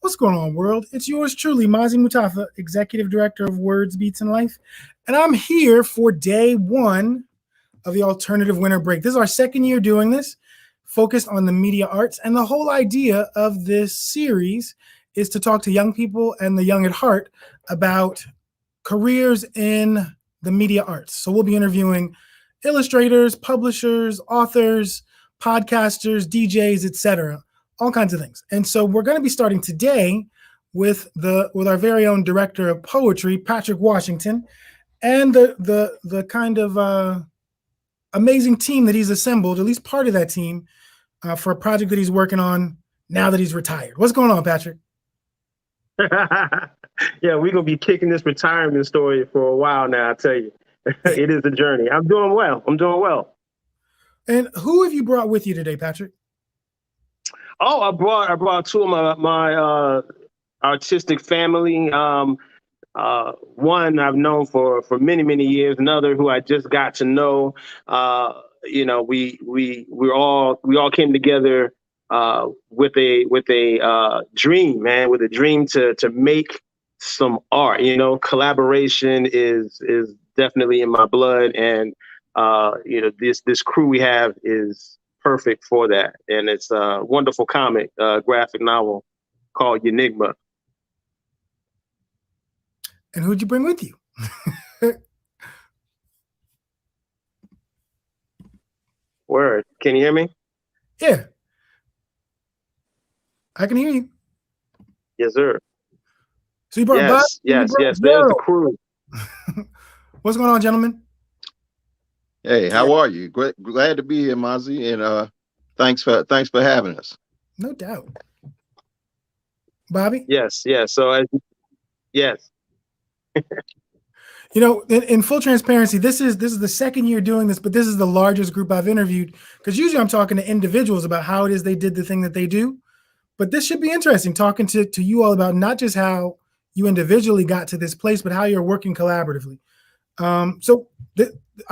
What's going on, world? It's yours truly, Mazi Mutafa, Executive Director of Words, Beats, and Life. And I'm here for day one of the Alternative Winter Break. This is our second year doing this, focused on the media arts. And the whole idea of this series is to talk to young people and the young at heart about careers in the media arts. So we'll be interviewing illustrators, publishers, authors, podcasters, DJs, etc., all kinds of things. And so we're going to be starting today with our very own director of poetry, Patrick Washington, and the kind of amazing team that he's assembled, at least part of that team, for a project that he's working on now that he's retired. What's going on, Patrick? Yeah, we're going to be kicking this retirement story for a while now, I tell you. It is a journey. I'm doing well. And who have you brought with you today, Patrick? Oh, I brought two of my artistic family. One I've known for many years. Another who I just got to know. We all came together with a dream, man. With a dream to make some art. Collaboration is definitely in my blood, and this crew we have is perfect for that. And it's a wonderful comic, graphic novel called Enigma. And who'd you bring with you? Word. Can you hear me? Yeah. I can hear you. Yes, sir. So you brought Bob? Yes. There's the crew. What's going on, gentlemen? Hey, how are you? Glad to be here, Mazi, and thanks for having us. No doubt. Bobby? Yes. So, yes. In full transparency, this is the second year doing this, but this is the largest group I've interviewed, because usually I'm talking to individuals about how it is they did the thing that they do. But this should be interesting, talking to you all about not just how you individually got to this place, but how you're working collaboratively. I'm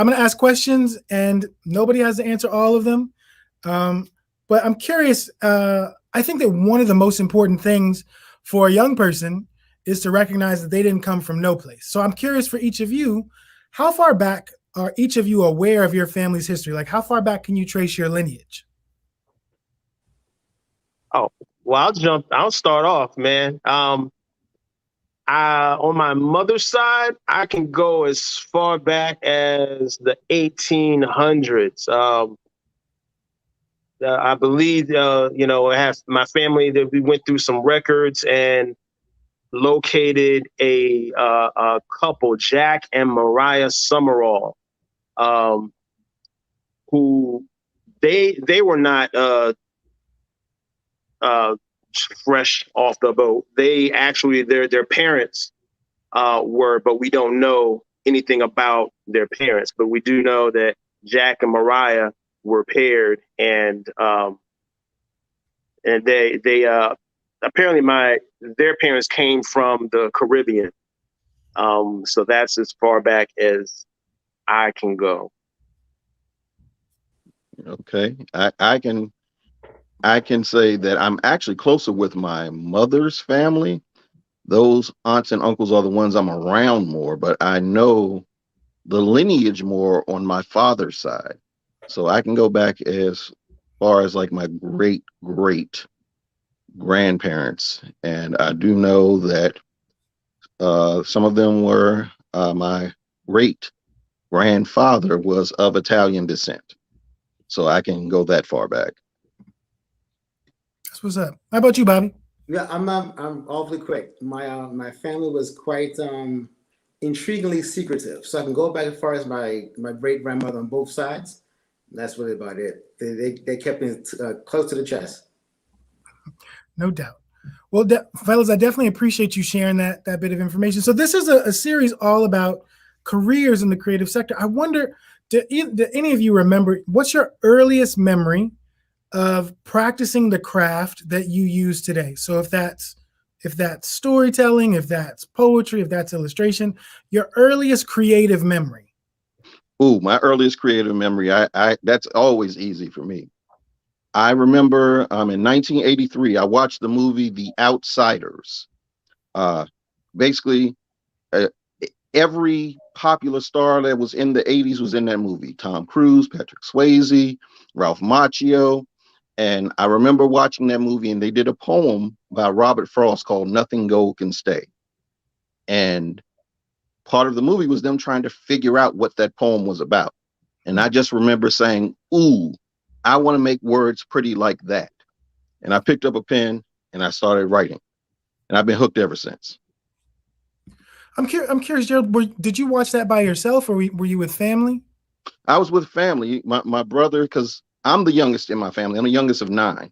going to ask questions, and nobody has to answer all of them. But I'm curious. I think that one of the most important things for a young person is to recognize that they didn't come from no place. So I'm curious for each of you, how far back are each of you aware of your family's history? Like, how far back can you trace your lineage? Oh, well, I'll start off, man. On my mother's side, I can go as far back as the 1800s. I believe, I have my family that we went through some records and located a couple, Jack and Mariah Summerall, who they were not fresh off the boat. They actually, their parents were, but we don't know anything about their parents. But we do know that Jack and Mariah were paired, and they apparently their parents came from the Caribbean. So that's as far back as I can go. Okay, I can say that I'm actually closer with my mother's family. Those aunts and uncles are the ones I'm around more, but I know the lineage more on my father's side. So I can go back as far as like my great grandparents. And I do know that some of them were, my great grandfather was of Italian descent. So I can go that far back. That's what's up. How about you, Bobby? Yeah, I'm awfully quick. My family was quite intriguingly secretive, so I can go back as far as my great grandmother on both sides. That's really about it. They kept me close to the chest. No doubt. Well, fellas, I definitely appreciate you sharing that bit of information. So this is a series all about careers in the creative sector. I wonder, do any of you remember, what's your earliest memory of practicing the craft that you use today? So if that's storytelling, if that's poetry, if that's illustration, your earliest creative memory. Ooh, my earliest creative memory, I that's always easy for me. I remember in 1983, I watched the movie The Outsiders. Uh, Basically, uh, every popular star that was in the 80s was in that movie. Tom Cruise, Patrick Swayze, Ralph Macchio. And I remember watching that movie, and they did a poem by Robert Frost called Nothing Gold Can Stay. And part of the movie was them trying to figure out what that poem was about. And I just remember saying, ooh, I want to make words pretty like that. And I picked up a pen and I started writing. And I've been hooked ever since. I'm curious, Gerald, did you watch that by yourself, or were you with family? I was with family. My brother, because I'm the youngest in my family. I'm the youngest of 9.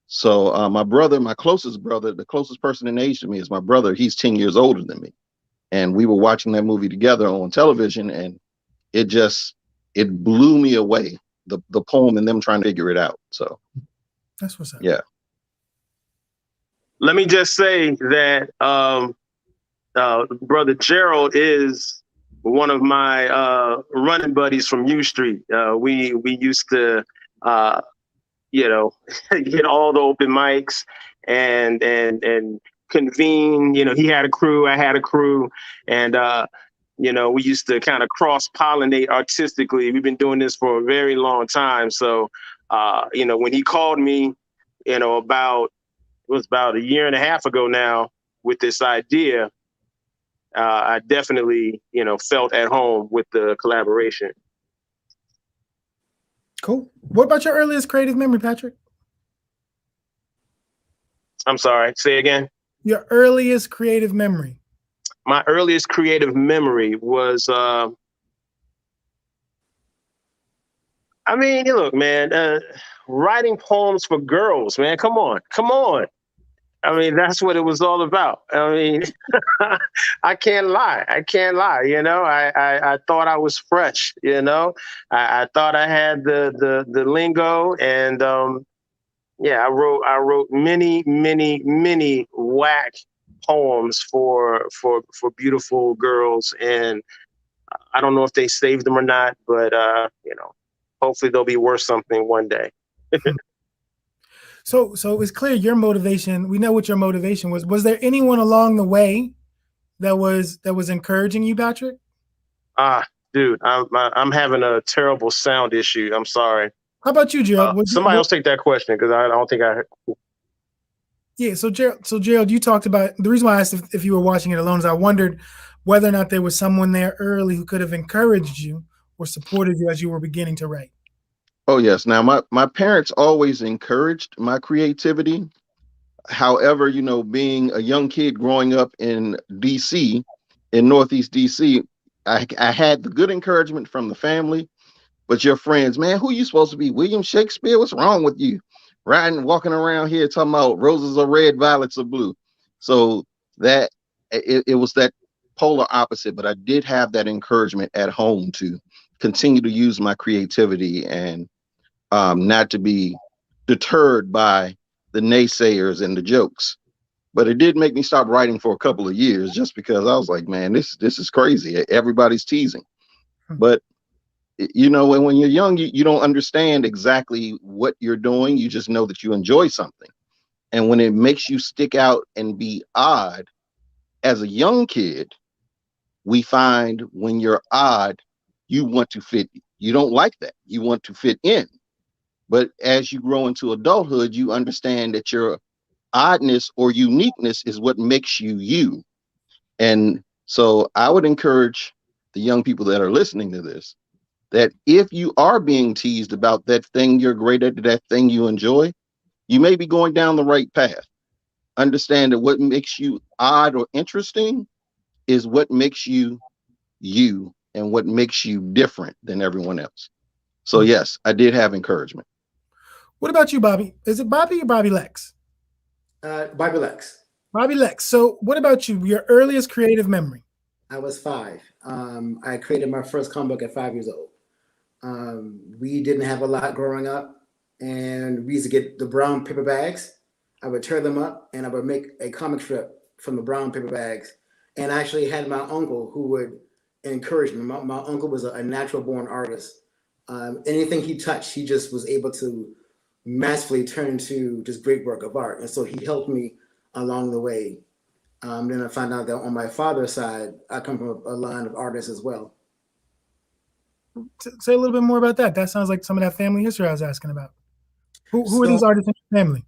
So my brother, my closest brother, the closest person in age to me is my brother. He's 10 years older than me. And we were watching that movie together on television, and it blew me away, the poem and them trying to figure it out. So that's what's up. Yeah. Let me just say that Brother Gerald is one of my running buddies from U Street. We used to, get all the open mics and convene. He had a crew, I had a crew, and we used to kind of cross-pollinate artistically. We've been doing this for a very long time. So, when he called me, it was about a year and a half ago now with this idea, I definitely, felt at home with the collaboration. Cool. What about your earliest creative memory, Patrick? I'm sorry, say again? Your earliest creative memory. My earliest creative memory was, look, man, writing poems for girls, man. Come on. That's what it was all about. I can't lie. I thought I was fresh, I thought I had the lingo, and I wrote many whack poems for beautiful girls, and I don't know if they saved them or not, but hopefully they'll be worth something one day. So it's clear your motivation. We know what your motivation was. Was there anyone along the way that was encouraging you, Patrick? Dude, I'm having a terrible sound issue. I'm sorry. How about you, Gerald? Somebody else take that question, because I don't think I heard. Yeah. So Gerald, you talked about, the reason why I asked if you were watching it alone is I wondered whether or not there was someone there early who could have encouraged you or supported you as you were beginning to write. Oh, yes. Now, my parents always encouraged my creativity. However, being a young kid growing up in DC, in Northeast DC, I had the good encouragement from the family, but your friends, man, who you supposed to be? William Shakespeare? What's wrong with you? Walking around here talking about roses are red, violets are blue. So that it was that polar opposite, but I did have that encouragement at home to continue to use my creativity and not to be deterred by the naysayers and the jokes. But it did make me stop writing for a couple of years, just because I was like, man, this is crazy. Everybody's teasing. But when you're young, you don't understand exactly what you're doing. You just know that you enjoy something. And when it makes you stick out and be odd, as a young kid, we find when you're odd, you want to fit. You don't like that. You want to fit in. But as you grow into adulthood, you understand that your oddness or uniqueness is what makes you you. And so I would encourage the young people that are listening to this, that if you are being teased about that thing you're great at, that thing you enjoy, you may be going down the right path. Understand that what makes you odd or interesting is what makes you you and what makes you different than everyone else. So yes, I did have encouragement. What about you, Bobby? Is it Bobby or Bobby-Lexx? Bobby-Lexx. Bobby-Lexx. So what about you? Your earliest creative memory? I was 5. I created my first comic book at 5 years old. We didn't have a lot growing up, and we used to get the brown paper bags. I would tear them up, and I would make a comic strip from the brown paper bags. And I actually had my uncle who would encourage me. My uncle was a natural born artist. Anything he touched, he just was able to massively turned into just great work of art. And so he helped me along the way. Then I found out that on my father's side, I come from a line of artists as well. Say a little bit more about that. That sounds like some of that family history I was asking about. Who are these So artists in your family?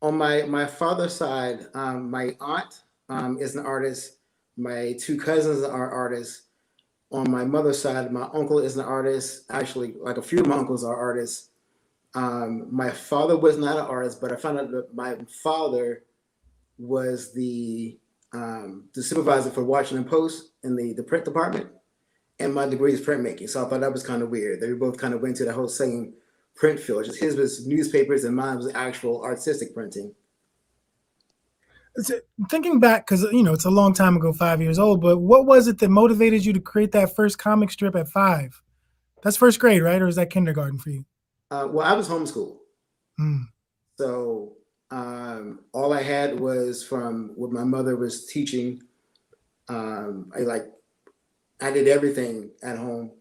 on my father's side, my aunt is an artist. My two cousins are artists. On my mother's side, my uncle is an artist. Actually, like a few of my uncles are artists. My father was not an artist, but I found out that my father was the supervisor for Washington Post in the print department, and my degree is printmaking. So I thought that was kind of weird. They both kind of went to the whole same print field. Just his was newspapers and mine was actual artistic printing. Thinking back, because it's a long time ago, 5 years old, but what was it that motivated you to create that first comic strip at 5? That's first grade, right? Or is that kindergarten for you? Well, I was homeschooled. Mm. So all I had was from what my mother was teaching. I did everything at home,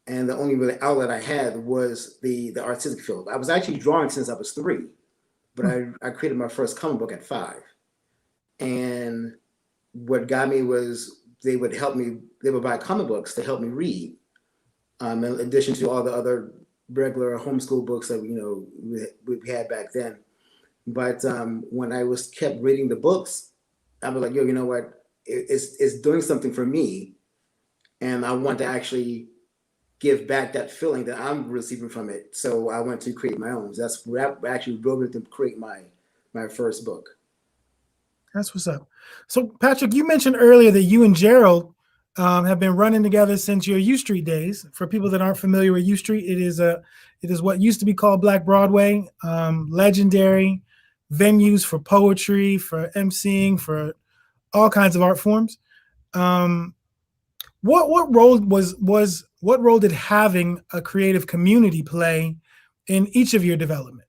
and the only really outlet I had was the artistic field. I was actually drawing since I was 3, but I created my first comic book at 5. And what got me was they would buy comic books to help me read, in addition to all the other regular homeschool books that we had back then. But when I kept reading the books, I was like, yo, you know what? It's doing something for me, and I want to actually give back that feeling that I'm receiving from it. So I went to create my own. That's where I actually wrote it to create my first book. That's what's up. So, Patrick, you mentioned earlier that you and Gerald have been running together since your U Street days. For people that aren't familiar with U Street, it is what used to be called Black Broadway. Legendary venues for poetry, for emceeing, for all kinds of art forms. What role did having a creative community play in each of your development?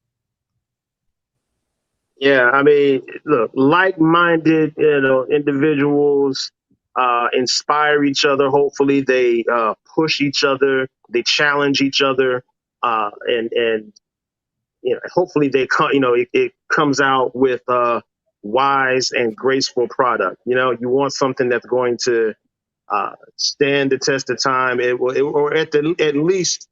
Yeah, I mean, look, like-minded, individuals inspire each other. Hopefully, they push each other, they challenge each other, and hopefully they come. It comes out with a wise and graceful product. You want something that's going to stand the test of time. Or at least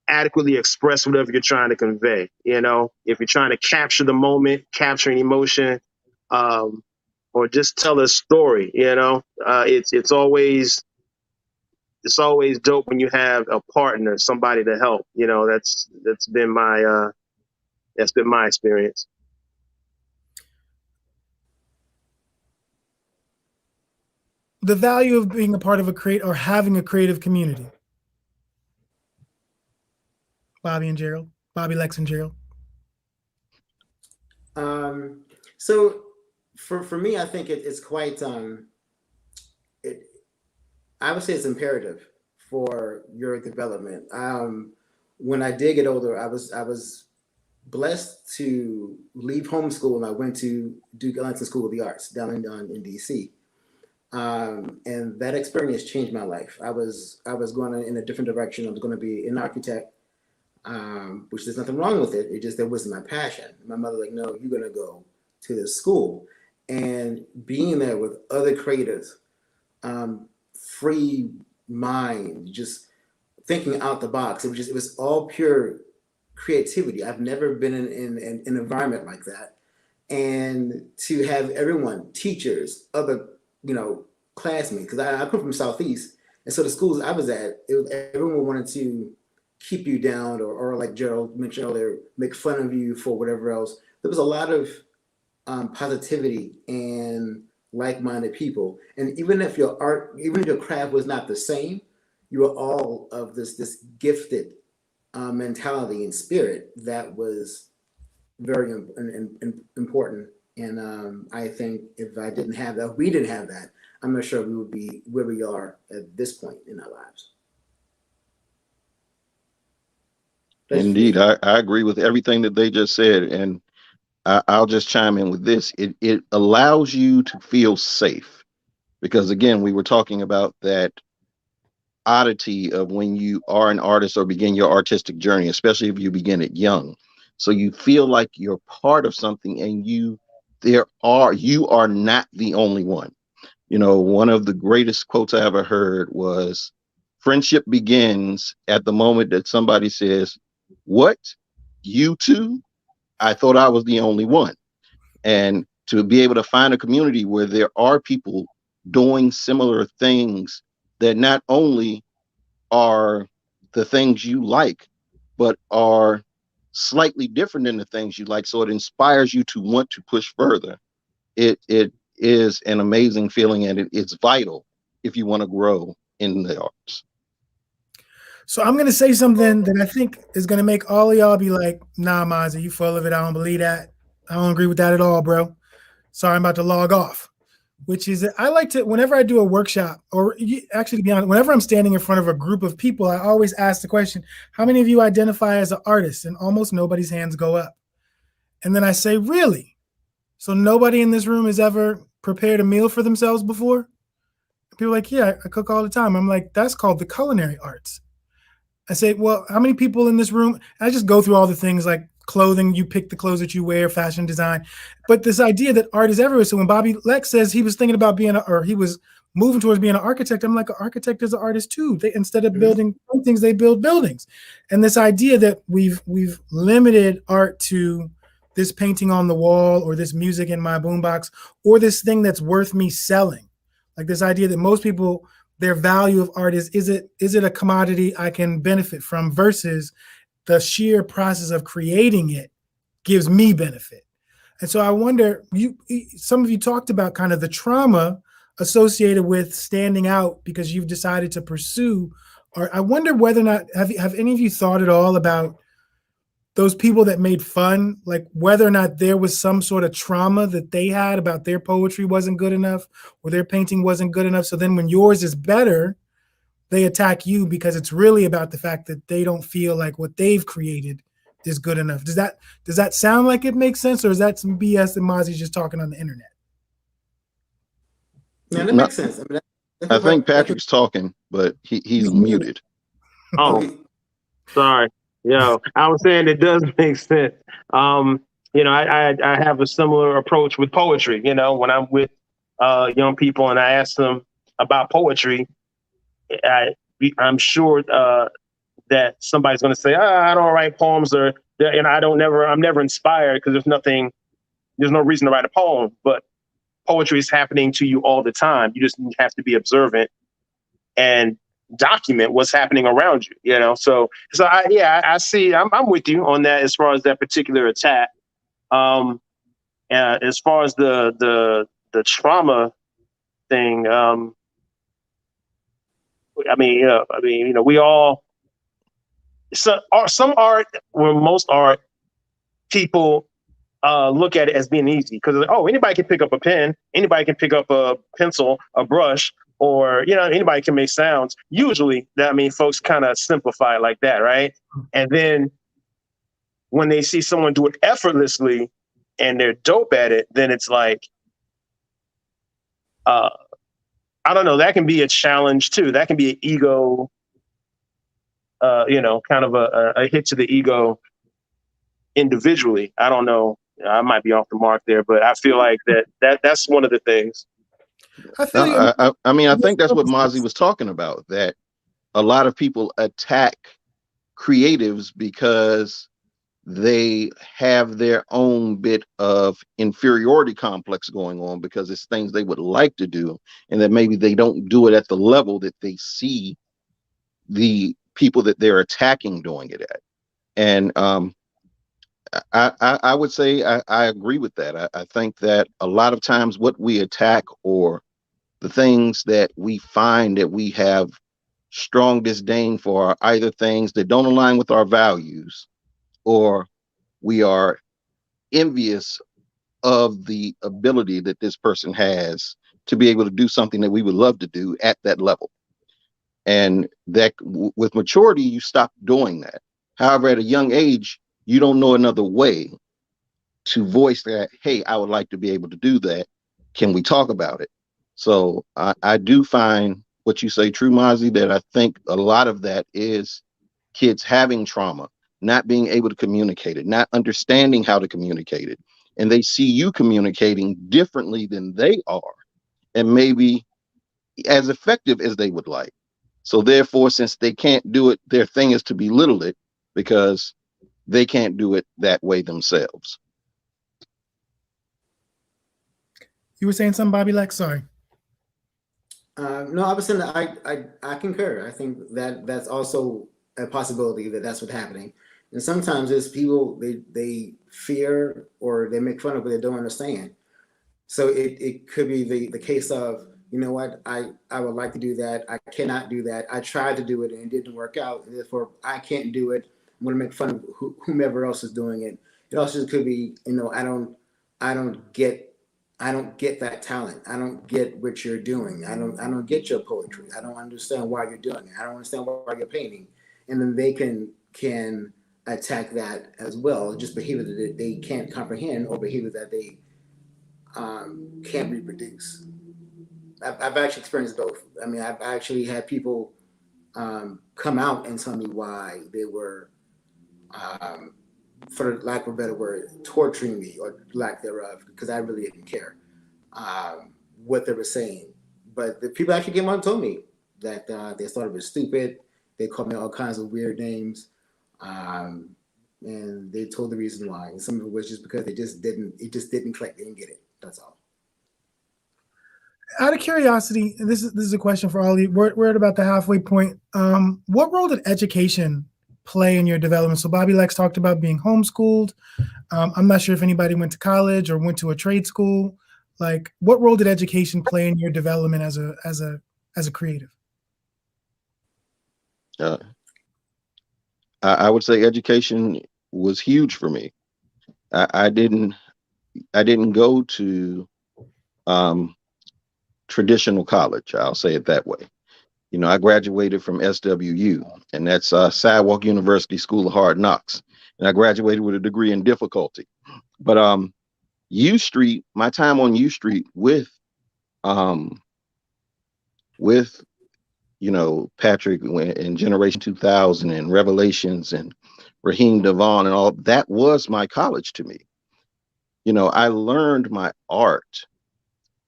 adequately express whatever you're trying to convey. If you're trying to capture the moment, capture an emotion, or just tell a story, it's always dope when you have a partner, somebody to help. That's been my experience. The value of being a part of having a creative community. Bobby-Lexx and Gerald. So for me, I think it's quite I would say it's imperative for your development. When I did get older, I was blessed to leave homeschool, and I went to Duke Ellington School of the Arts down in DC. And that experience changed my life. I was going in a different direction. I was going to be an architect, which there's nothing wrong with it. It just, that wasn't my passion. My mother was like, no, you're going to go to this school. And being there with other creatives, free mind, just thinking out the box. It was all pure creativity. I've never been in an environment like that. And to have everyone, teachers, other, classmates, because I come from Southeast. And so the schools I was at, everyone wanted to keep you down, or like Gerald mentioned earlier, make fun of you for whatever else. There was a lot of positivity and like-minded people. And even if your craft was not the same, you were all of this gifted mentality and spirit that was very important. And I think if we didn't have that, I'm not sure we would be where we are at this point in our lives. Indeed, I agree with everything that they just said, and I'll just chime in with this. It allows you to feel safe, because again, we were talking about that oddity of when you are an artist or begin your artistic journey, especially if you begin it young. So you feel like you're part of something, and you are not the only one. You know, one of the greatest quotes I ever heard was, friendship begins at the moment that somebody says, "What? You too? I thought I was the only one." And to be able to find a community where there are people doing similar things that not only are the things you like, but are slightly different than the things you like. So it inspires you to want to push further. It is an amazing feeling, and it's vital if you want to grow in the arts. So I'm gonna say something that I think is gonna make all of y'all be like, "Nah, Mazi, you full of it. I don't believe that. I don't agree with that at all, bro." Sorry, I'm about to log off. Which is that I like to, whenever I do a workshop, or actually to be honest, whenever I'm standing in front of a group of people, I always ask the question, "How many of you identify as an artist?" And almost nobody's hands go up. And then I say, "Really? So nobody in this room has ever prepared a meal for themselves before?" People are like, "Yeah, I cook all the time." I'm like, "That's called the culinary arts." I say, "Well, how many people in this room?" I just go through all the things like clothing, you pick the clothes that you wear, fashion design. But this idea that art is everywhere. So when Bobby-Lexx says he was thinking about being, or he was moving towards being an architect, I'm like, an architect is an artist too. They, instead of building things, they build buildings. And this idea that we've limited art to this painting on the wall, or this music in my boombox, or this thing that's worth me selling. Like this idea that most people, their value of art is it a commodity I can benefit from, versus the sheer process of creating it gives me benefit. And so I wonder, some of you talked about kind of the trauma associated with standing out because you've decided to pursue art. I wonder whether or not, have any of you thought at all about those people that made fun, like whether or not there was some sort of trauma that they had about their poetry wasn't good enough, or their painting wasn't good enough. So then when yours is better, they attack you because it's really about the fact that they don't feel like what they've created is good enough. Does that sound like it makes sense, or is that some BS that Mazi's just talking on the internet? Yeah, that makes sense. I mean, I think Patrick's talking, but he's muted. Oh, sorry. Yo, I was saying it does make sense. You know, I have a similar approach with poetry. You know, when I'm with young people and I ask them about poetry, I'm sure that somebody's going to say, I don't write poems, or and I'm never inspired because there's no reason to write a poem. But poetry is happening to you all the time. You just have to be observant and document what's happening around you. You know, so I see. I'm with you on that as far as that particular attack. As far as the trauma thing. I mean, you know, we all, some art, or most art, people look at it as being easy because, oh, anybody can pick up a pen, anybody can pick up a pencil, a brush, or, you know, anybody can make sounds. Usually, that, I mean, folks kind of simplify it like that, right? And then when they see someone do it effortlessly and they're dope at it, then it's like, I don't know, that can be a challenge too. That can be an ego, you know, kind of a hit to the ego individually. I don't know. I might be off the mark there, but I feel like that's one of the things. I mean, I think that's what Mazi was talking about, that a lot of people attack creatives because they have their own bit of inferiority complex going on, because it's things they would like to do, and that maybe they don't do it at the level that they see the people that they're attacking doing it at. And I would say I agree with that. I think that a lot of times what we attack, or the things that we find that we have strong disdain for, are either things that don't align with our values, or we are envious of the ability that this person has to be able to do something that we would love to do at that level. And that with maturity, you stop doing that. However, at a young age, you don't know another way to voice that, hey, I would like to be able to do that. Can we talk about it? So I do find what you say true, Mazi, that I think a lot of that is kids having trauma, not being able to communicate it, not understanding how to communicate it. And they see you communicating differently than they are, and maybe as effective as they would like. So therefore, since they can't do it, their thing is to belittle it because they can't do it that way themselves. You were saying something, Bobby-Lexx? Sorry. No, I was saying that I concur. I think that that's also a possibility that that's what's happening. And sometimes it's people, they fear or they make fun of what they don't understand. So it could be the case of, you know what, I would like to do that. I cannot do that. I tried to do it and it didn't work out. And therefore, I can't do it. I'm going to make fun of whomever else is doing it. It also could be, you know, I don't get that talent. I don't get what you're doing. I don't get your poetry. I don't understand why you're doing it. I don't understand why you're painting. And then they can attack that as well, just behavior that they can't comprehend or behavior that they can't reproduce. I've actually experienced both. I mean, I've actually had people come out and tell me why they were, for lack of a better word, torturing me or lack thereof, because I really didn't care what they were saying. But the people actually came out and told me that they thought it was stupid. They called me all kinds of weird names. And they told the reason why. And some of it was just because it just didn't click. They didn't get it. That's all. Out of curiosity, and this is a question for all of you. We're at about the halfway point. What role did education play in your development? So Bobby-Lexx talked about being homeschooled. I'm not sure if anybody went to college or went to a trade school. Like, what role did education play in your development as a creative? I would say education was huge for me. I didn't go to traditional college. I'll say it that way. You know, I graduated from SWU, and that's Sidewalk University School of Hard Knocks, and I graduated with a degree in difficulty. But U Street, my time on U Street with you know, Patrick in Generation 2000 and Revelations and Raheem Devon and all that was my college to me. You know, I learned my art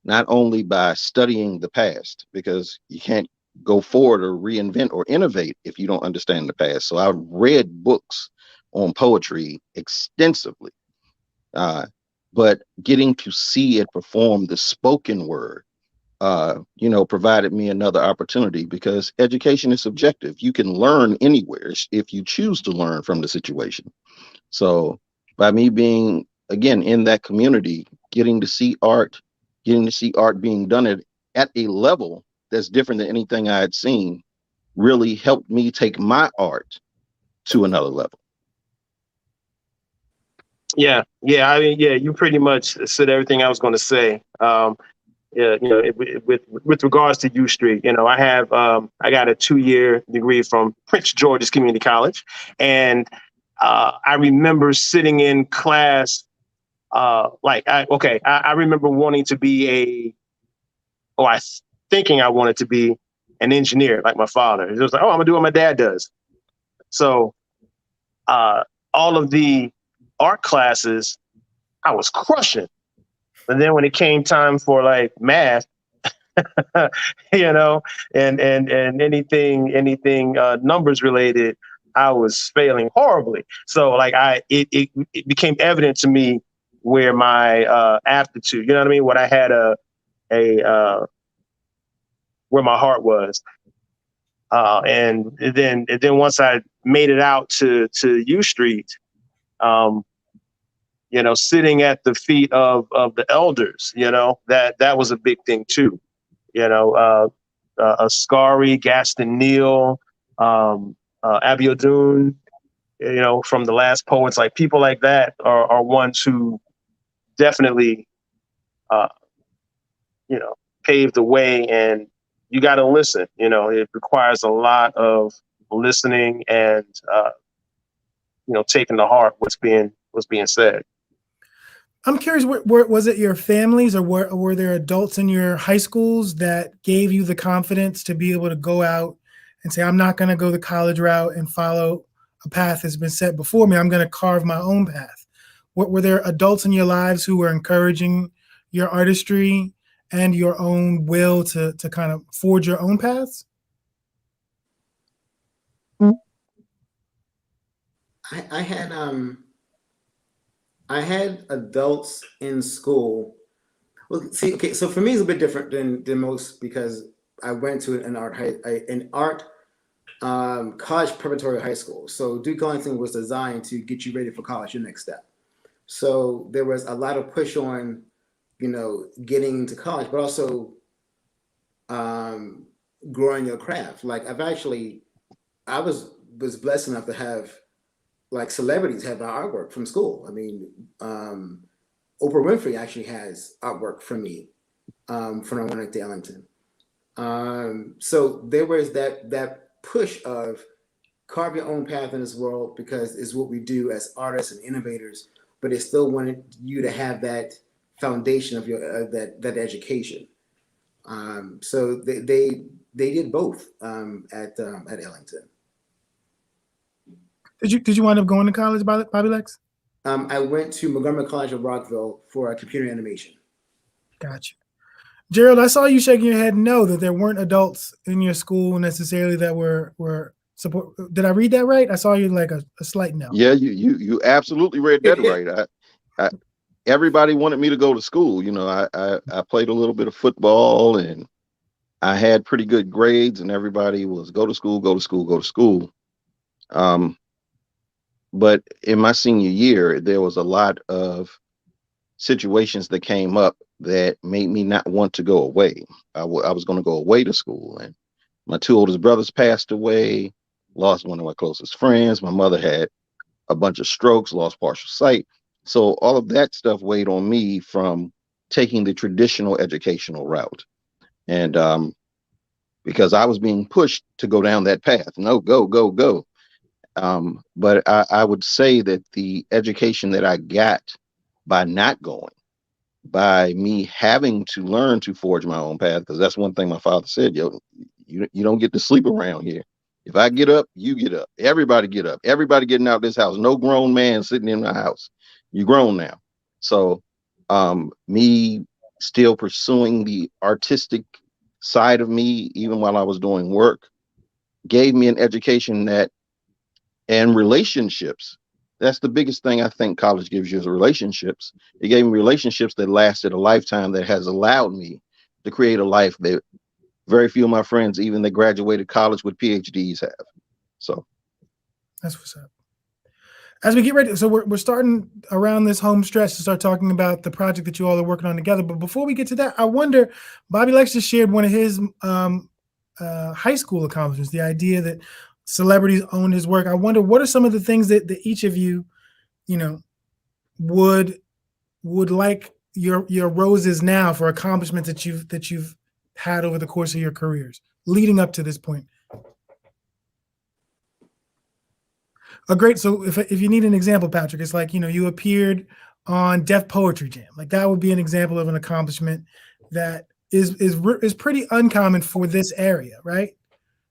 not only by studying the past, because you can't go forward or reinvent or innovate if you don't understand the past. So I read books on poetry extensively, but getting to see it perform the spoken word, you know, provided me another opportunity, because education is subjective. You can learn anywhere if you choose to learn from the situation. So by me being, again, in that community, getting to see art being done at a level that's different than anything I had seen really helped me take my art to another level. Yeah. I mean, yeah, you pretty much said everything I was going to say. Yeah, you know, with regards to U Street, you know, I got a 2-year degree from Prince George's Community College, and I remember sitting in class, I remember wanting to be thinking I wanted to be an engineer like my father. It was like, oh, I'm gonna do what my dad does. So all of the art classes, I was crushing. And then when it came time for like math, you know, and anything numbers related, I was failing horribly. So like it became evident to me where my aptitude, you know what I mean, what I had where my heart was. And then once I made it out to U Street, you know, sitting at the feet of the elders, you know, that was a big thing too. You know, Ascari, Gaston Neal, Abiodun, you know, from the Last Poets, like people like that are ones who definitely, you know, paved the way. And you got to listen. You know, it requires a lot of listening and, you know, taking to heart what's being said. I'm curious, was it your families or were there adults in your high schools that gave you the confidence to be able to go out and say, I'm not going to go the college route and follow a path that's been set before me. I'm going to carve my own path. Were there adults in your lives who were encouraging your artistry and your own will to kind of forge your own paths? I had adults in school. Well, see, okay, so for me it's a bit different than most because I went to an art college preparatory high school. So Duke Ellington was designed to get you ready for college, your next step. So there was a lot of push on, getting into college, but also growing your craft. Like I was blessed enough to have like celebrities have my artwork from school. I mean, Oprah Winfrey actually has artwork from me from when I went to Ellington. So there was that push of carve your own path in this world because it's what we do as artists and innovators. But they still wanted you to have that foundation of your that education. So they did both at Ellington. Did you wind up going to college, Bobby-Lexx? I went to Montgomery College of Rockville for computer animation. Gotcha. Gerald, I saw you shaking your head no, that there weren't adults in your school necessarily that were support. Did I read that right? I saw you like a slight no. Yeah, you absolutely read that right. I everybody wanted me to go to school. I played a little bit of football and I had pretty good grades, and everybody was go to school, go to school, go to school. But in my senior year, there was a lot of situations that came up that made me not want to go away. I was going to go away to school, and my two oldest brothers passed away, lost one of my closest friends. My mother had a bunch of strokes, lost partial sight. So all of that stuff weighed on me from taking the traditional educational route. And because I was being pushed to go down that path. No, go, go, go. But I would say that the education that I got by not going, by me having to learn to forge my own path, because that's one thing my father said, you don't get to sleep around here. If I get up, you get up. Everybody get up. Everybody getting out of this house. No grown man sitting in the house. You grown now. So me still pursuing the artistic side of me, even while I was doing work, gave me an education and relationships. That's the biggest thing I think college gives you is relationships. It gave me relationships that lasted a lifetime, that has allowed me to create a life that very few of my friends, even that graduated college with PhDs, have. So that's what's up. As we get ready, so we're starting around this home stretch to start talking about the project that you all are working on together. But before we get to that, I wonder, Bobby-Lexx just shared one of his high school accomplishments, the idea that celebrities own his work. I wonder, what are some of the things that each of you, would like your roses now for accomplishments that you've had over the course of your careers leading up to this point? Great. So if you need an example, Patrick, it's like, you appeared on Def Poetry Jam. Like that would be an example of an accomplishment that is pretty uncommon for this area, right?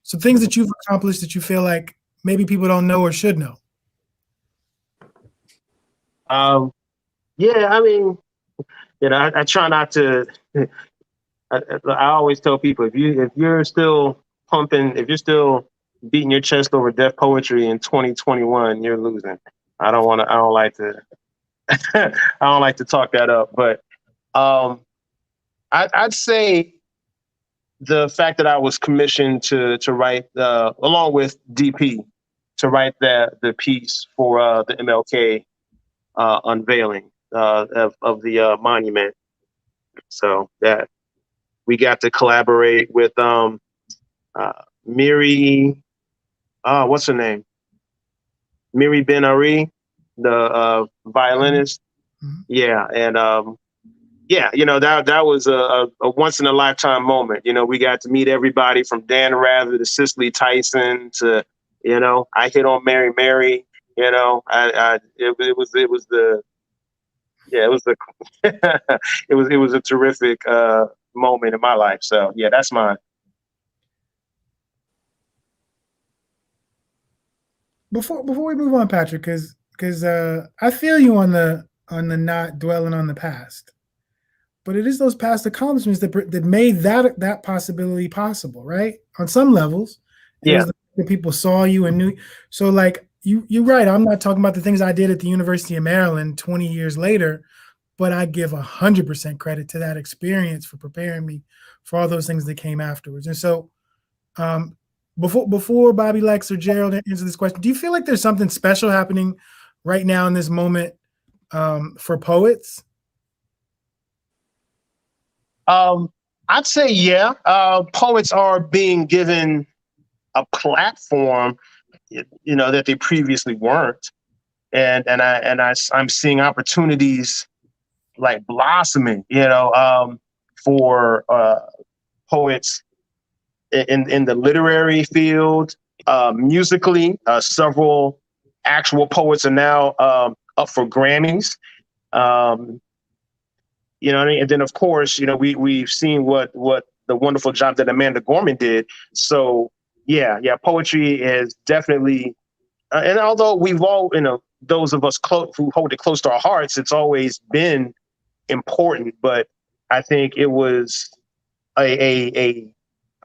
So things that you've accomplished that you feel like maybe people don't know or should know. Yeah, I mean, I try not to. I always tell people if you're still pumping, if you're still beating your chest over Def Poetry in 2021, you're losing. I don't like to. I don't like to talk that up, but I'd say the fact that I was commissioned to write, along with DP, to write the piece for the MLK unveiling of the monument. So that we got to collaborate with Miri, what's her name? Miri Ben Ari, the violinist. Mm-hmm. Yeah, and that was a once in a lifetime moment. We got to meet everybody from Dan Rather to Cicely Tyson to, I hit on Mary. It was Yeah, it was a it was a terrific moment in my life. So yeah, that's mine. Before we move on, Patrick, because I feel you on the not dwelling on the past, but it is those past accomplishments that made that possibility possible, right? On some levels, it Yeah. was the people saw you and knew. So like you're right. I'm not talking about the things I did at the University of Maryland 20 years later, but I give 100% credit to that experience for preparing me for all those things that came afterwards. And so, um, before Bobby-Lexx or Gerald answer this question, do you feel like there's something special happening right now in this moment for poets? I'd say yeah. Poets are being given a platform, that they previously weren't, I'm seeing opportunities like blossoming, for poets in the literary field, musically. Several actual poets are now up for Grammys. You know what I mean? And then of course, we've seen what the wonderful job that Amanda Gorman did. So yeah, poetry is definitely, and although we've all, those of us who hold it close to our hearts, it's always been important. But I think it was a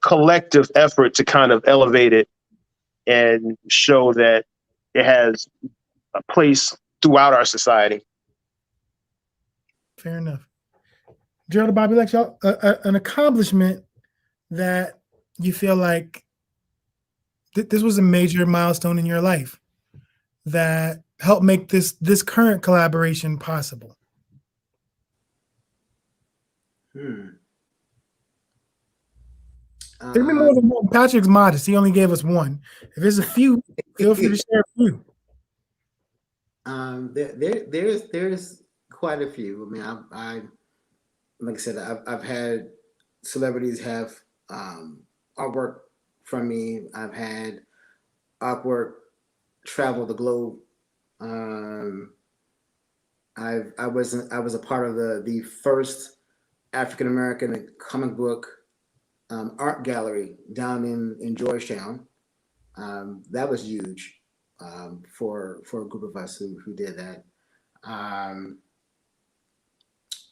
collective effort to kind of elevate it and show that it has a place throughout our society. Fair enough. Gerald, Bobby-Lexx, y'all, an accomplishment that you feel like this was a major milestone in your life that helped make this current collaboration possible. There can be more than one. Patrick's modest. He only gave us one. If there's a few, feel free to share a few. There's quite a few. I mean, I like I said, I've had celebrities have artwork from me. I've had artwork travel the globe. I was a part of the first African American comic book art gallery down in Georgetown. That was huge for a group of us who did that.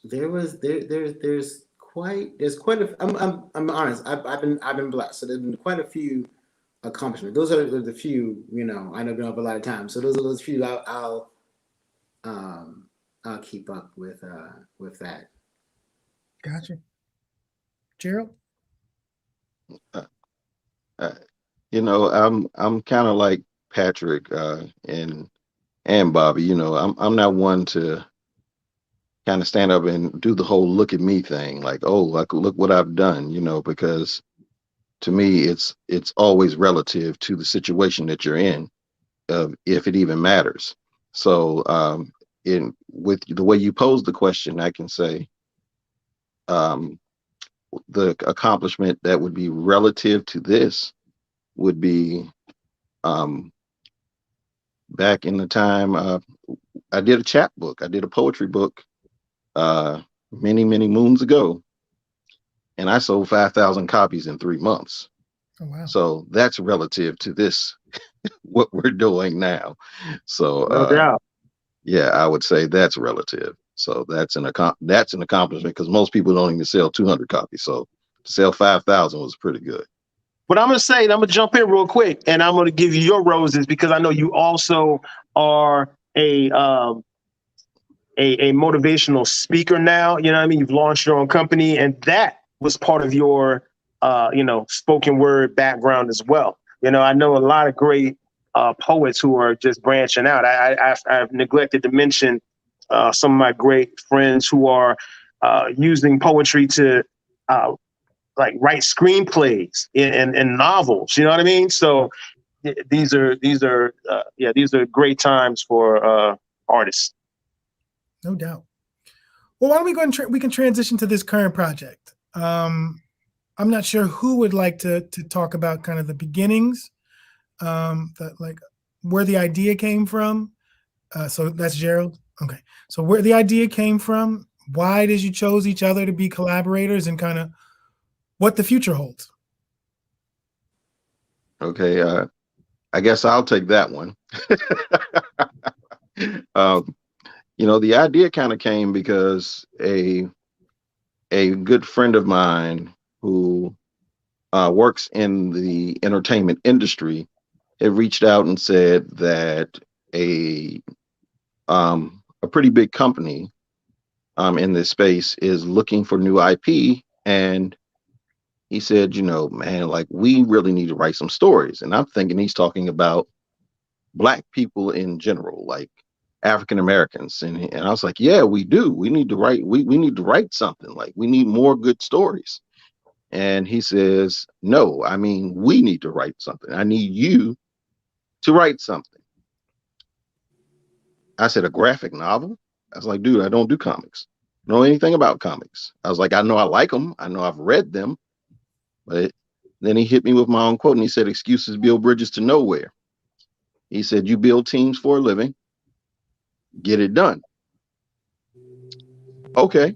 There's quite a. I'm honest. I've been blessed. So there's been quite a few accomplishments. Those are the few. I know we don't have a lot of time, so those are those few. I'll keep up with that. Gotcha. Gerald. I'm kind of like Patrick and Bobby. I'm not one to kind of stand up and do the whole look at me thing, like, oh, like, look what I've done, because to me it's always relative to the situation that you're in, if it even matters. So with the way you pose the question, I can say the accomplishment that would be relative to this would be back in the time I did a chapbook. I did a poetry book many moons ago, and I sold 5,000 copies in 3 months. Oh, wow. So that's relative to this what we're doing now. So no doubt. Yeah, I would say that's relative. So that's an accomplishment, because most people don't even sell 200 copies. So to sell 5,000 was pretty good. But I'm going to jump in real quick, and I'm going to give you your roses, because I know you also are a motivational speaker now. You know what I mean? You've launched your own company, and that was part of your, spoken word background as well. I know a lot of great poets who are just branching out. I've neglected to mention some of my great friends who are using poetry to like write screenplays and novels. You know what I mean? So these are great times for artists. No doubt. Well, why don't we go and we can transition to this current project? I'm not sure who would like to talk about kind of the beginnings, like where the idea came from. So that's Gerald. Okay. So where the idea came from, why did you chose each other to be collaborators, and kind of what the future holds? Okay, I guess I'll take that one. um, the idea kind of came because a good friend of mine who works in the entertainment industry had reached out and said that a a pretty big company in this space is looking for new IP, and he said, man, like we really need to write some stories. And I'm thinking he's talking about Black people in general, like African Americans. And I was like, yeah, we do. We need to write. We need to write something. Like we need more good stories. And he says, no, I mean, we need to write something. I need you to write something. I said, a graphic novel? I was like, dude, I don't do comics. I don't know anything about comics. I was like, I know I like them. I know I've read them. But then he hit me with my own quote and he said, excuses build bridges to nowhere. He said, you build teams for a living, get it done. Okay.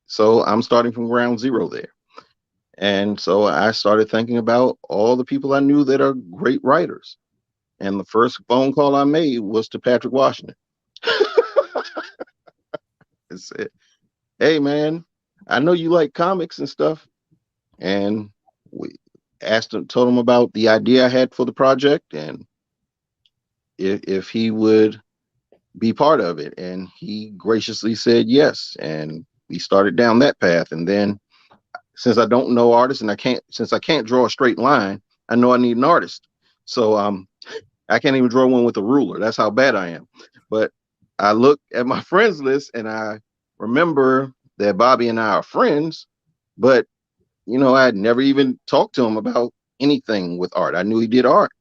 So I'm starting from ground zero there. And so I started thinking about all the people I knew that are great writers. And the first phone call I made was to Patrick Washington. I said, hey, man, I know you like comics and stuff. And we told him about the idea I had for the project and if he would be part of it. And he graciously said yes. And we started down that path. And then since I don't know artists and since I can't draw a straight line, I know I need an artist. So I can't even draw one with a ruler. That's how bad I am. But I look at my friends list and I remember that Bobby and I are friends, but I had never even talked to him about anything with art. I knew he did art.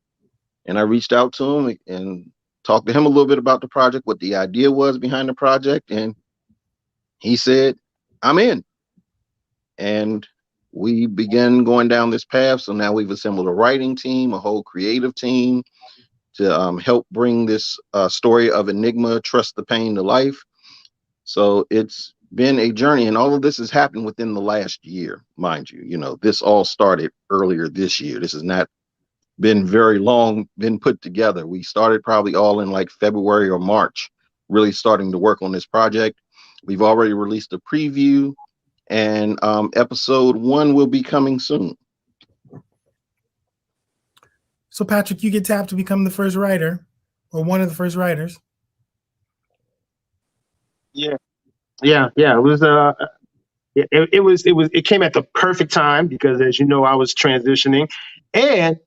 And I reached out to him and talked to him a little bit about the project, what the idea was behind the project. And he said, I'm in. And we began going down this path. So now we've assembled a writing team, a whole creative team to help bring this story of Enigma, Trust the Pain to life. So it's been a journey, and all of this has happened within the last year, mind you. This all started earlier this year. This has not been very long been put together. We started probably all in like February or March, really starting to work on this project. We've already released a preview, and episode 1 will be coming soon. So Patrick, you get tapped to become the first writer, or one of the first writers. Yeah. It was it came at the perfect time because, as you know, I was transitioning, and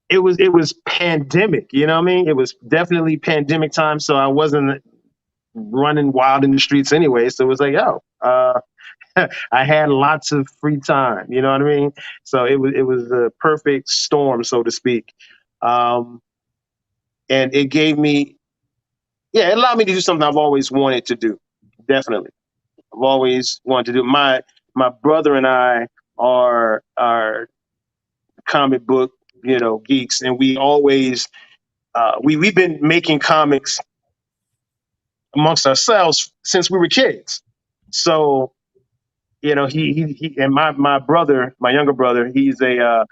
it was pandemic. You know what I mean? It was definitely pandemic time, so I wasn't running wild in the streets anyway. So it was like, I had lots of free time. You know what I mean? So it was a perfect storm, so to speak, and it gave me, it allowed me to do something I've always wanted to do. Definitely. I've always wanted to do. My brother and I are comic book, geeks, and we always we've been making comics amongst ourselves since we were kids. So, he and my brother, my younger brother, he's a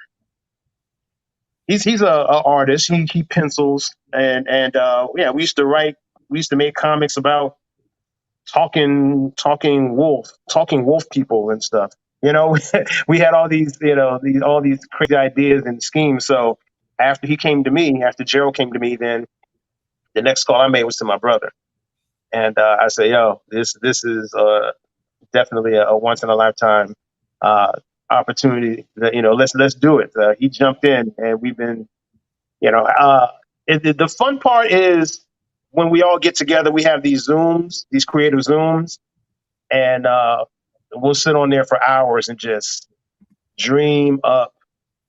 artist. He pencils and we used to write. We used to make comics about talking wolf people and stuff. We had all these, all these crazy ideas and schemes. So after Gerald came to me, then the next call I made was to my brother, and I said, "Yo, this is definitely a once in a lifetime opportunity. That let's do it." He jumped in, and we've been, the fun part is when we all get together, we have these creative Zooms, and we'll sit on there for hours and just dream up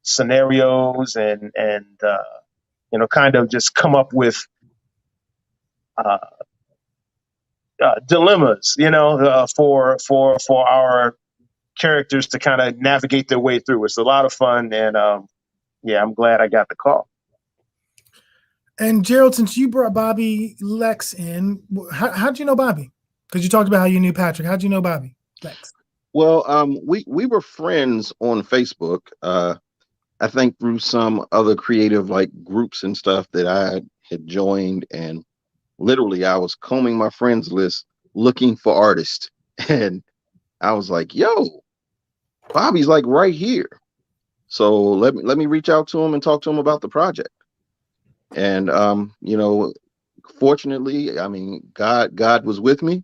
scenarios and kind of just come up with dilemmas, for our characters to kind of navigate their way through. It's a lot of fun, and I'm glad I got the call. And Gerald, since you brought Bobby-Lexx in, how'd you know Bobby? Because you talked about how you knew Patrick. How'd you know Bobby-Lexx? Well, we were friends on Facebook. I think through some other creative like groups and stuff that I had joined, and literally I was combing my friends list looking for artists, and I was like, "Yo, Bobby's like right here." So let me reach out to him and talk to him about the project. And fortunately, I mean, God was with me,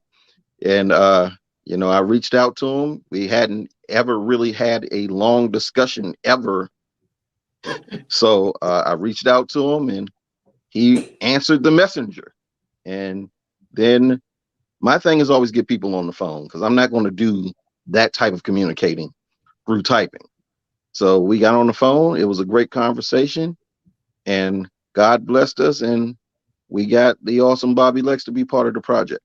and I reached out to him. We hadn't ever really had a long discussion ever. So I reached out to him, and he answered the messenger. And then my thing is always get people on the phone, because I'm not going to do that type of communicating through typing. So we got on the phone. It was a great conversation, and God blessed us, and we got the awesome Bobby-Lexx to be part of the project.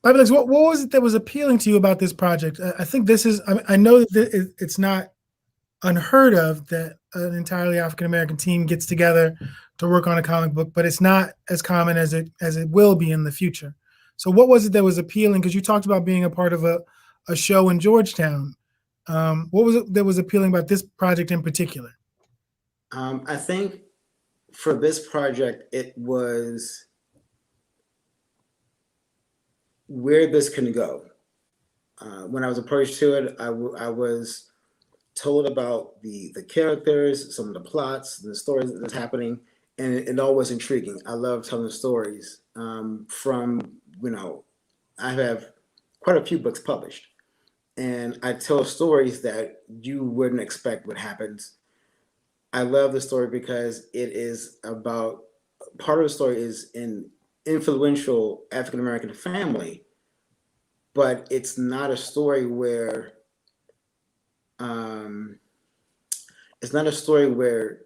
Bobby-Lexx, what was it that was appealing to you about this project? I think this is, I know that it's not unheard of that an entirely African-American team gets together to work on a comic book, but it's not as common as it will be in the future. So what was it that was appealing? Because you talked about being a part of a show in Georgetown. What was it that was appealing about this project in particular? I think for this project, it was where this can go. When I was approached to it, I was told about the characters, some of the plots, the stories that's happening, and it all was intriguing. I love telling stories. I have quite a few books published, and I tell stories that you wouldn't expect would happen. I love the story because it is about, part of the story is an influential African American family, but it's not a story where it's not a story where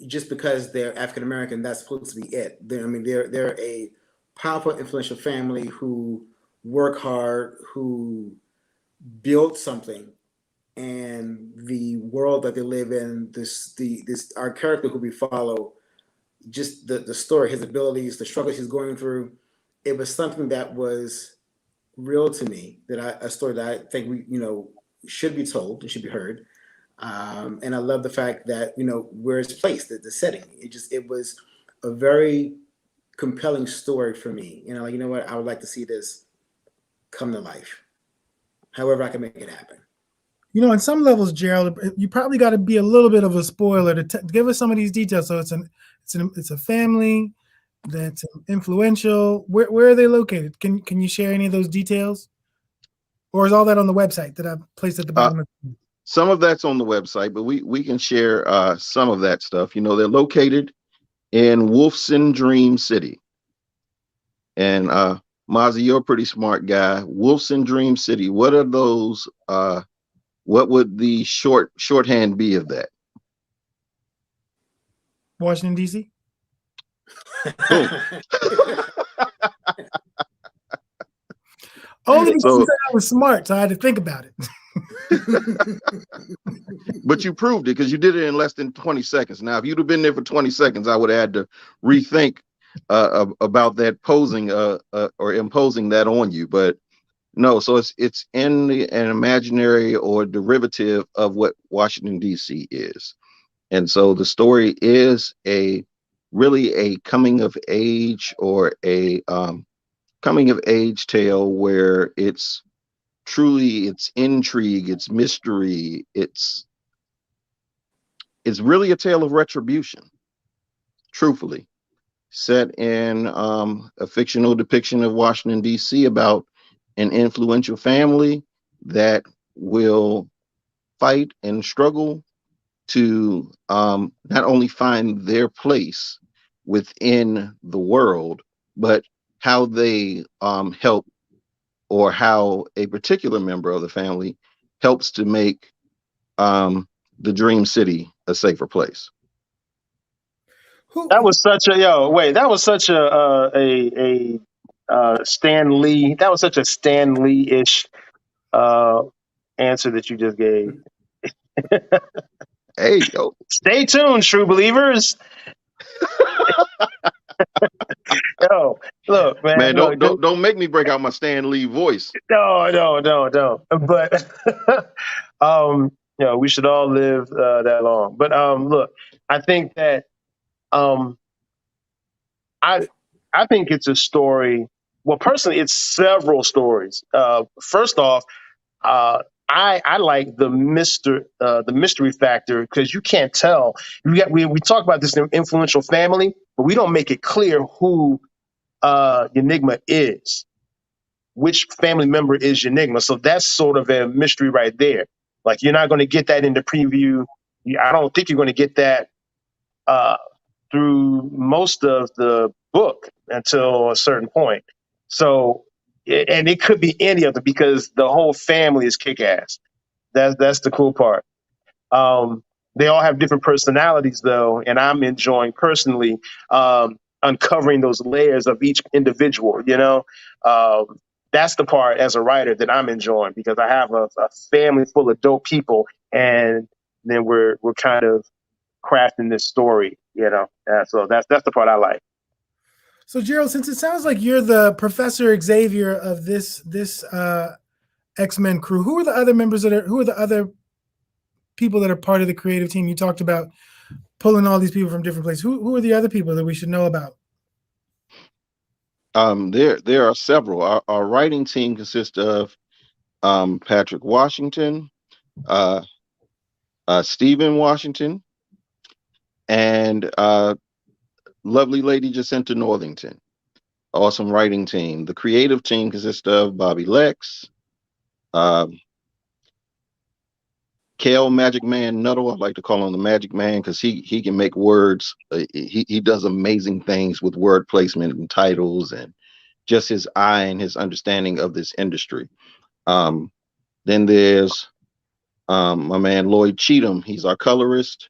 just because they're African American, that's supposed to be it. They're a powerful, influential family who work hard, who build something, and the world that they live in. Our character who we follow, just the story, his abilities, the struggles he's going through. It was something that was real to me. A story that I think we should be told and should be heard. And I love the fact that where it's placed, the setting. It was a very compelling story for me. What, I would like to see this come to life. However, I can make it happen. On some levels, Gerald, you probably got to be a little bit of a spoiler to give us some of these details. So it's a family that's influential. Where are they located? Can you share any of those details, or is all that on the website that I've placed at the bottom of? Some of that's on the website, but we can share some of that stuff. They're located in Wolfson Dream City. And Mazi, you're a pretty smart guy. Wolfson Dream City. What are those? What would the shorthand be of that? Washington, D.C. Only because I was smart, so I had to think about it. But you proved it, because you did it in less than 20 seconds. Now, if you'd have been there for 20 seconds, I would have had to rethink about that posing or imposing that on you. But no, so it's in an imaginary or derivative of what Washington, D.C. is. And so the story is really a coming of age, or a coming of age tale, where it's intrigue, it's mystery, it's really a tale of retribution, truthfully, set in a fictional depiction of Washington, D.C., about an influential family that will fight and struggle to not only find their place within the world, but how they help, or how a particular member of the family helps to make the Dream City a safer place. That was such a Stan Lee. That was such a Stan Lee-ish answer that you just gave. Hey, yo. Stay tuned, true believers. Yo, look, man, Man, look, don't make me break out my Stan Lee voice. no. But we should all live that long. But look, I think that um, I I think it's a story. Well, personally, it's several stories. First off, uh, I like the mystery factor because you can't tell. We talk about this influential family, but we don't make it clear who Enigma is. Which family member is Enigma? So that's sort of a mystery right there. Like you're not going to get that in the preview. I don't think you're going to get that uh, through most of the book until a certain point. So, and it could be any of them because the whole family is kick ass. That's the cool part. Um, they all have different personalities though, and I'm enjoying personally uncovering those layers of each individual. That's the part as a writer that I'm enjoying because I have a family full of dope people, and then we're kind of crafting this story. So that's the part I like. So Gerald, since it sounds like you're the Professor Xavier of this X-Men crew, who are the other people that are part of the creative team? You talked about pulling all these people from different places. Who are the other people that we should know about? There are several. Our writing team consists of Patrick Washington, Stephen Washington, and lovely lady Jacinta Northington. Awesome writing team. The creative team consists of Bobby-Lexx, Kale Magic Man Nuttall. I like to call him the Magic Man because he can make words. He does amazing things with word placement and titles and just his eye and his understanding of this industry. Then there's my man Lloyd Cheatham. He's our colorist,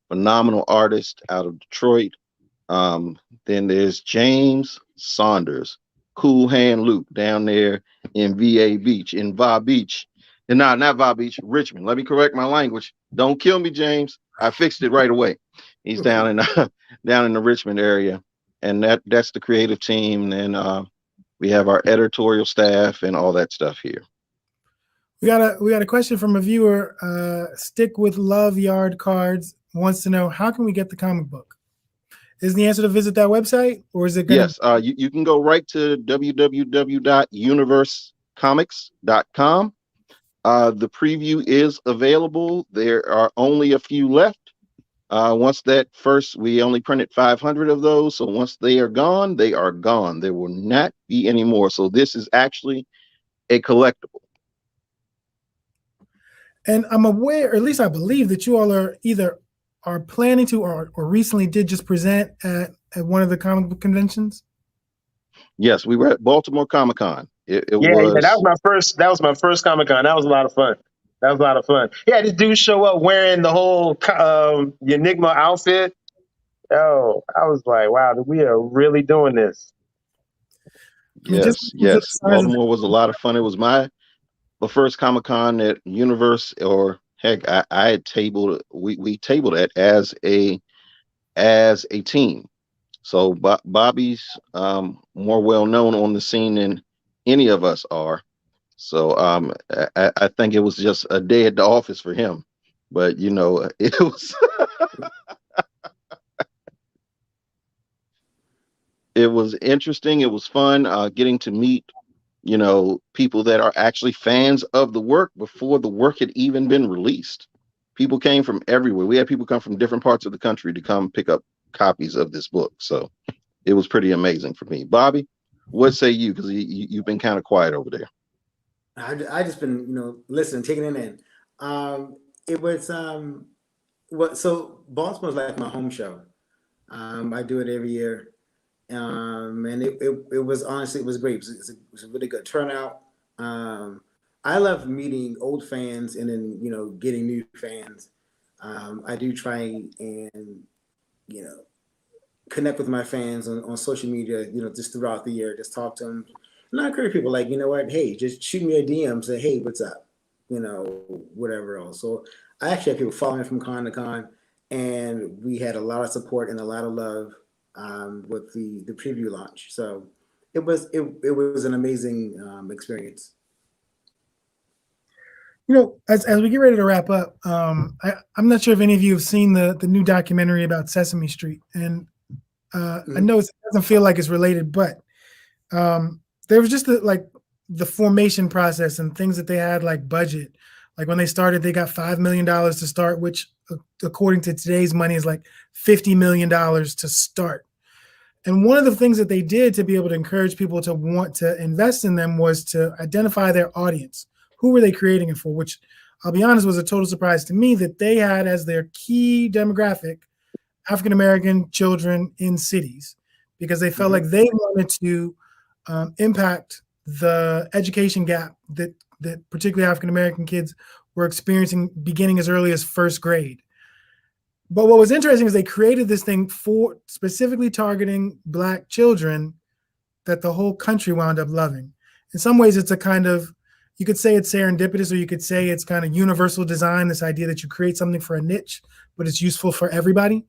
phenomenal artist out of Detroit. Then there's James Saunders, Cool Hand Luke down there in VA Beach, in Va Beach. And no, not Va Beach, Richmond. Let me correct my language. Don't kill me, James. I fixed it right away. He's down in down in the Richmond area, and that's the creative team. And we have our editorial staff and all that stuff here. We got a question from a viewer. Stick with Love Yard Cards wants to know, how can we get the comic book? Is the answer to visit that website, or is it Yes, you can go right to www.universecomics.com. The preview is available. There are only a few left. We only printed 500 of those. So once they are gone, they are gone. There will not be any more. So this is actually a collectible. And I'm aware, or at least I believe, that you all are planning to or recently did just present at one of the comic book conventions. Yes, we were at Baltimore Comic-Con. Yeah, that was my first. That was my first Comic-Con. That was a lot of fun. Yeah, this dude show up wearing the whole Enigma outfit. Oh, I was like, wow, we are really doing this. Yes. Baltimore was a lot of fun. It was the first Comic-Con at Universe, or heck, I had tabled. We tabled it as a team. So Bobby's more well known on the scene than any of us are. So I think it was just a day at the office for him. But it was it was interesting. It was fun getting to meet people that are actually fans of the work before the work had even been released. People came from everywhere. We had people come from different parts of the country to come pick up copies of this book. So it was pretty amazing for me. Bobby, what say you? Because you've been kind of quiet over there. I just been listening, taking it in. It was so Baltimore's like my home show. I do it every year. And it was honestly, it was great. It was a really good turnout. I love meeting old fans and then getting new fans. I do try and connect with my fans on social media, just throughout the year, just talk to them. And I encourage people like, what, hey, just shoot me a DM, say, hey, what's up? Whatever else. So I actually had people following from con to con, and we had a lot of support and a lot of love with the preview launch. So it was an amazing experience. You know, as we get ready to wrap up, I'm not sure if any of you have seen the new documentary about Sesame Street, and I know it doesn't feel like it's related, but there was just the formation process and things that they had, like budget. Like when they started, they got $5 million to start, which according to today's money is like $50 million to start. And one of the things that they did to be able to encourage people to want to invest in them was to identify their audience. Who were they creating it for? Which, I'll be honest, was a total surprise to me that they had as their key demographic African-American children in cities, because they felt like they wanted to impact the education gap that particularly African-American kids were experiencing beginning as early as first grade. But what was interesting is they created this thing for specifically targeting Black children that the whole country wound up loving. In some ways, it's a kind of, you could say it's serendipitous, or you could say it's kind of universal design, this idea that you create something for a niche, but it's useful for everybody.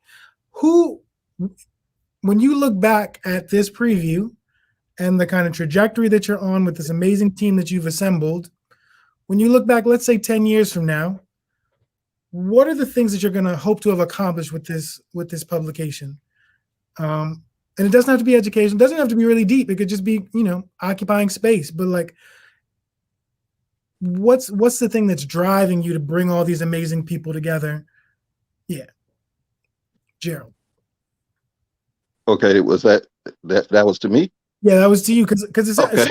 When you look back at this preview and the kind of trajectory that you're on with this amazing team that you've assembled, when you look back, let's say 10 years from now, what are the things that you're going to hope to have accomplished with this publication? And it doesn't have to be education. It doesn't have to be really deep. It could just be, occupying space. But like, what's the thing that's driving you to bring all these amazing people together? Yeah. Gerald. Okay, was that was to me? Yeah, that was to you, because it's, okay.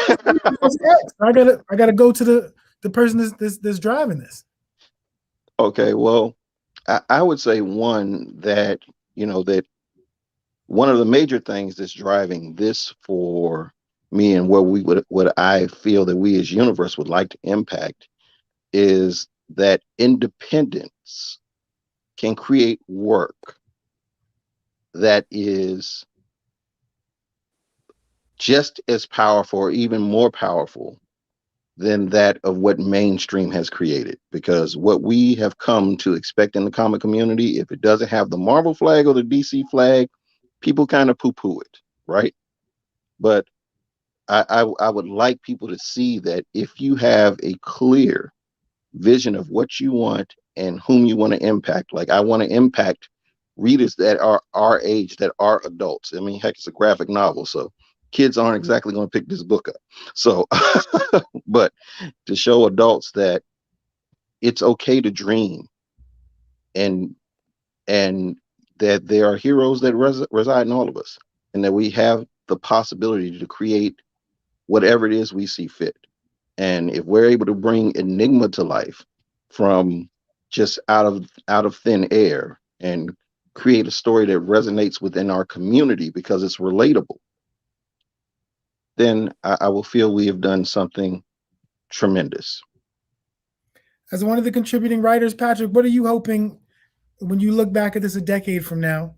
I gotta go to the person that's driving this. Okay, well, I would say that one of the major things that's driving this for me, and what I feel that we as Universe would like to impact, is that independence can create work that is just as powerful or even more powerful than that of what mainstream has created. Because what we have come to expect in the comic community, if it doesn't have the Marvel flag or the DC flag, people kind of poo-poo it, right? But I would like people to see that if you have a clear vision of what you want and whom you want to impact, like I want to impact readers that are our age, that are adults. I mean, heck, it's a graphic novel, so kids aren't exactly going to pick this book up. So, but to show adults that it's okay to dream, and that there are heroes that reside in all of us, and that we have the possibility to create whatever it is we see fit. And if we're able to bring Enigma to life from just out of thin air and create a story that resonates within our community because it's relatable, then I will feel we have done something tremendous. As one of the contributing writers, Patrick, what are you hoping when you look back at this a decade from now?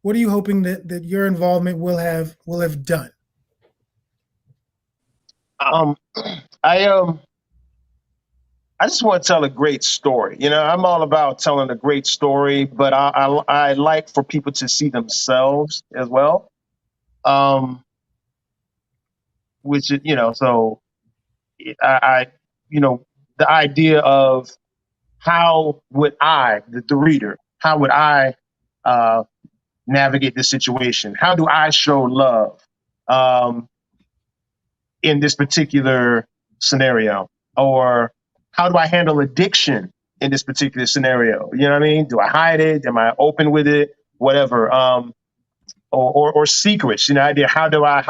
What are you hoping that your involvement will have done? I just want to tell a great story. I'm all about telling a great story, but I like for people to see themselves as well. Which is, so I the idea of how would the reader, how would I navigate this situation? How do I show love in this particular scenario? Or how do I handle addiction in this particular scenario? You know what I mean? Do I hide it? Am I open with it? Whatever. Or secrets, idea. How do I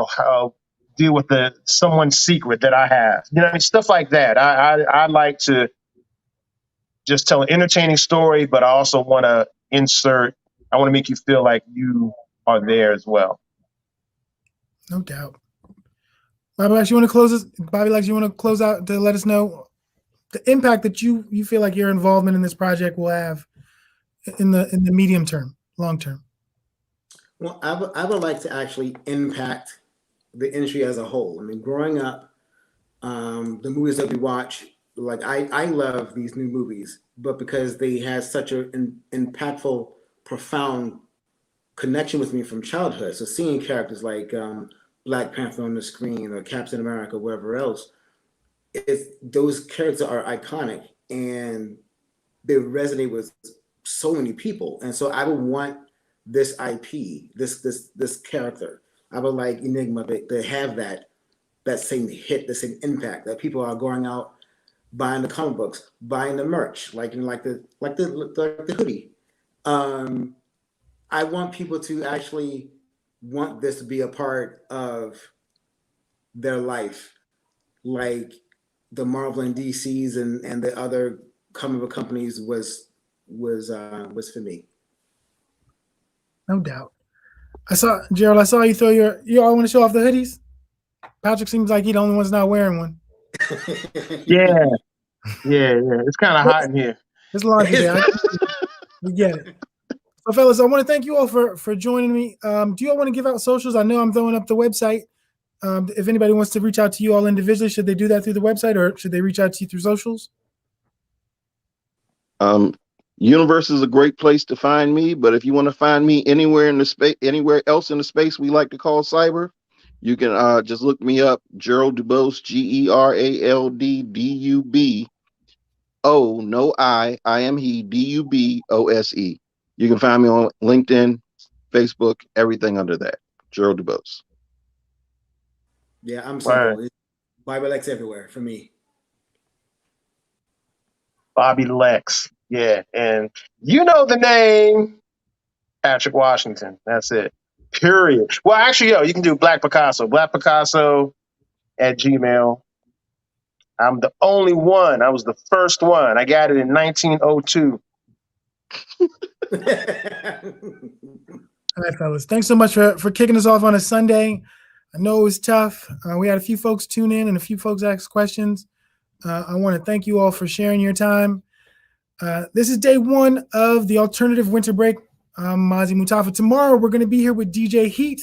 how deal with someone's secret that I have? Stuff like that. I like to just tell an entertaining story, but I also want to I want to make you feel like you are there as well. No doubt. Bobby-Lexx, you want to close this? Bobby-Lexx, you want to close out to let us know the impact that you feel like your involvement in this project will have in the medium term, long term? Well, I would like to actually impact the industry as a whole. I mean, growing up, the movies that we watch like I love these new movies, but because they had such an impactful, profound connection with me from childhood. So seeing characters like Black Panther on the screen or Captain America, wherever else, those characters are iconic and they resonate with so many people. And so I would want this IP, this character. I would like Enigma to have that same hit, the same impact that people are going out buying the comic books, buying the merch, like the hoodie. I want people to actually want this to be a part of their life, like the Marvel and DCs and the other comic book companies was for me. No doubt. Gerald, I saw you throw you all want to show off the hoodies? Patrick seems like he's the only one's not wearing one. Yeah. It's kind of hot in here. It's laundry day. We get it. So, fellas, I want to thank you all for joining me. Do you all want to give out socials? I know I'm throwing up the website. If anybody wants to reach out to you all individually, should they do that through the website or should they reach out to you through socials? Universe is a great place to find me, but if you want to find me anywhere else in the space we like to call cyber, you can just look me up, Gerald Dubose, GeraldDubose. No I am he, Dubose. You can find me on LinkedIn, Facebook, everything under that, Gerald Dubose. Yeah, I'm simple. Bobby-Lexx everywhere for me. Bobby-Lexx. Yeah, and you know the name, Patrick Washington. That's it. Period. Well, actually, you can do Black Picasso. Black Picasso at Gmail. I'm the only one. I was the first one. I got it in 1902. All right, fellas. Thanks so much for kicking us off on a Sunday. I know it was tough. We had a few folks tune in and a few folks ask questions. I want to thank you all for sharing your time. This is day one of the alternative winter break. I'm Mazi Mutafa. Tomorrow, we're going to be here with DJ Heat,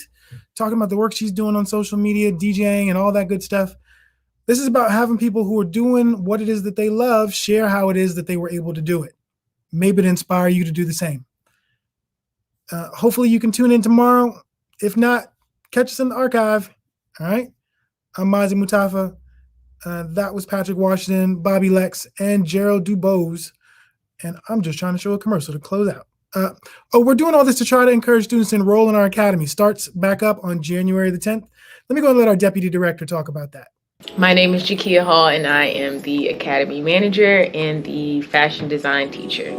talking about the work she's doing on social media, DJing, and all that good stuff. This is about having people who are doing what it is that they love share how it is that they were able to do it. Maybe to inspire you to do the same. Hopefully, you can tune in tomorrow. If not, catch us in the archive. All right? I'm Mazi Mutafa. That was Patrick Washington, Bobby-Lexx, and Gerald Dubose. And I'm just trying to show a commercial to close out. We're doing all this to try to encourage students to enroll in our academy. Starts back up on January the 10th. Let me go and let our deputy director talk about that. My name is Jakia Hall, and I am the academy manager and the fashion design teacher.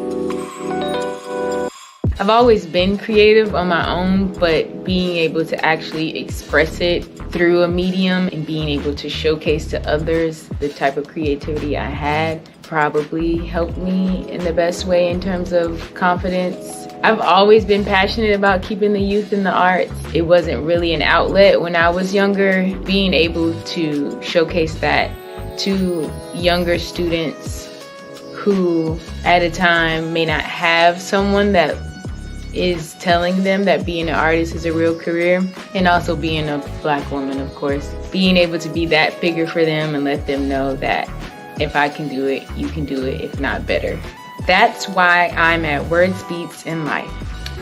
I've always been creative on my own, but being able to actually express it through a medium and being able to showcase to others the type of creativity I had probably helped me in the best way in terms of confidence. I've always been passionate about keeping the youth in the arts. It wasn't really an outlet when I was younger. Being able to showcase that to younger students who at a time may not have someone that is telling them that being an artist is a real career, and also being a Black woman, of course. Being able to be that figure for them and let them know that if I can do it, you can do it, if not better. That's why I'm at Words, Beats, and Life.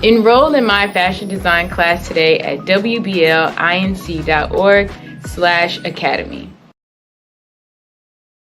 Enroll in my fashion design class today at wblinc.org/academy.